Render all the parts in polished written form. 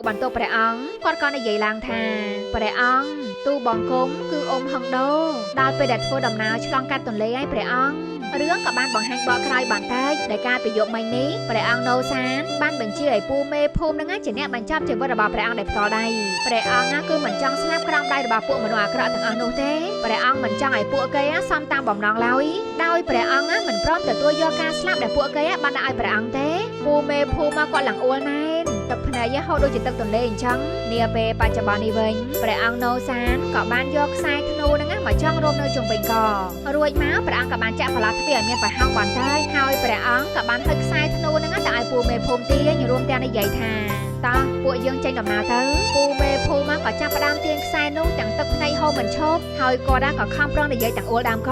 បន្ទប់ព្រះអង្គគាត់ក៏និយាយឡើងថាព្រះអង្គទូបង្គំគឺអ៊ំហឹងដូដល់ពេលដែលធ្វើដំណើរឆ្លងកាត់ទន្លេឲ្យព្រះអង្គរឿងក៏បានបង្ហាញបកក្រោយបន្តិចដែលការពីយប់មិញនេះព្រះអង្គណូសានបានបញ្ជាឲ្យពូមេភូមិនឹងជាអ្នកបញ្ចប់ជីវិតរបស់ព្រះអង្គដោយផ្ទាល់ដៃព្រះអង្គគឺមិនចង់ស្លាប់ក្រោមដៃរបស់ពួកមនុស្សអាក្រក់ទាំងអស់នោះទេព្រះអង្គមិនចង់ឲ្យពួកគេសំតាមបំណងឡើយដោយព្រះអង្គមិនព្រមទទួលយកការស្លាប់ដែលពួកគេបានដាក់ឲ្យព្រះអង្គទេពូមេភូមិគាត់ឡើងអួលណែនទឹកភ្នែកហូរដូចជាទឹកទន្លេអញ្ចឹងនាពេលបច្ចុប្បន្ននេះវិញព្រះអង្គណូសានក៏បានយកខ្សែធ្នូហ្នឹងមកចងរួមនៅជុំវិញករួចមកព្រះអង្គក៏បានចាក់ប្រឡាក់ទ្វារឲ្យមានប្រហោងបន្តិចហើយព្រះអង្គក៏បានហុចខ្សែធ្នូហ្នឹងទៅឲ្យពូមេភូមិទាញរួមទាំងនិយាយថាតោះពួកយើងចេញដំណើរទៅពូមេភូមិក៏ចាប់ផ្ដើមទាញខ្សែនោះទាំងទឹកភ្នែកហូរមិនឈប់ហើយគាត់ក៏ខំប្រឹងនិយាយទាំងអួលដើមក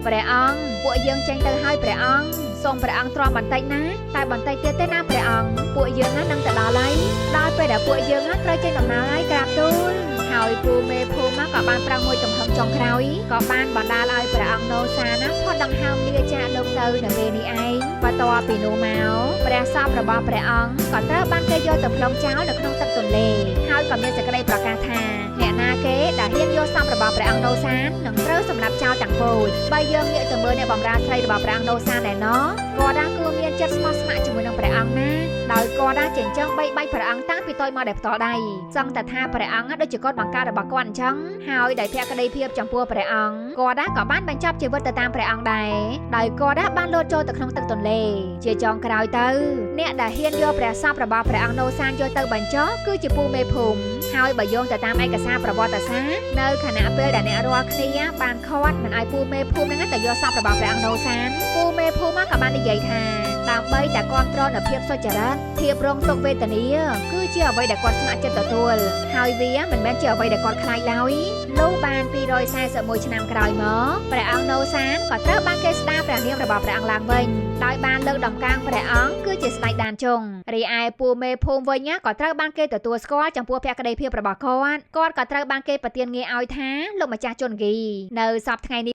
ព្រះអង្គពួកយើងចេញទៅហើយព្រះអង្គសូមព្រះអង្គទ្រាំបន្តិចណាតែបន្តិចទៀតទេណាព្រះអង្គពួកយើងនឹងទៅដល់ហើយដល់ពេលដែលពួកយើងត្រូវចេញដំណើរហើយក្រាបទូលហើយពូមេភូមិក៏បានប្រាំងមួយចំហឹងចុងក្រោយក៏បានបណ្ដាលឲ្យព្រះអង្គណូសាណាផុតដង្ហើមលាចាកលោកទៅនៅពេលនេះឯងបន្ទាប់ពីនោះមកព្រះសពរបស់ព្រះអង្គក៏ត្រូវបានគេយកទៅផ្លុំចោលនៅក្នុងទឹកទន្លេហើយក៏មានសេចក្តីប្រកាសថាអ្នកណាគេដែលហ៊ានយកសពរបស់ព្រះអង្គណូសាននឹងត្រូវសម្លាប់ចោលទាំងពូជបើយើងងាកទៅមើលអ្នកបម្រើស្រីរបស់ព្រះអង្គណូសានដែរណោះគាត់គឺមានចិត្តស្មោះស្ម័គ្រជាមួយនឹងព្រះអង្គណាដោយគាត់ចិញ្ចឹមបីបាច់ព្រះអង្គតាំងពីតូចមកដែលផ្ទាល់ដៃសង្កត់ថាព្រះអង្គដូចជាកូនបង្កើតរបស់គាត់អញ្ចឹងហើយដោយភក្តីភាពចំពោះព្រះអង្គគាត់ក៏បានបញ្ចប់ជីវិតទៅតាមព្រះអង្គដែរដោយគាត់បានលោតចូលទៅក្នុងទឹកទន្លេជាចុងក្រោយទៅអ្នកដែលហ៊ានយកព្រះសពរបស់ព្រះអង្គណូសានយកទៅបញ្ចុះគឺជាពូមេភូមិហើយបើយោងទៅតាមឯកសារប្រវត្តិសាស្ត្រនៅខណៈពេលដែលអ្នករាល់គ្នាបានខាត់មិនឲ្យពូមេភូមិនឹងទៅយកសពរបស់ព្រះអង្គណូសានពូមេភូមិក៏បាននិយាយថាដើម្បីតែគ្រប់គ្រងនូវភាពសុចរិតភាពរងទុក្ខវេទនាគឺជាអ្វីដែលគាត់ស្ម័គ្រចិត្តទទួលហើយវាមិនមែនជាអ្វីដែលគាត់ខ្លាចឡើយលុះបាន241ឆ្នាំក្រោយមកព្រះអង្គណូសានក៏ត្រូវបានគេស្ដារព្រះនាមរបស់ព្រះអង្គឡើងវិញដោយបានលើកដំកើងព្រះអង្គគឺជាស្ដេចដានជុងរីឯពូមេភូមិវិញក៏ត្រូវបានគេទទួលស្គាល់ចំពោះភក្តីភាពរបស់គាត់ក៏ត្រូវបានគេប្រទានងារឲ្យថាលោកម្ចាស់ជន្គីនៅសប្តាហ៍ថ្ងៃនេះ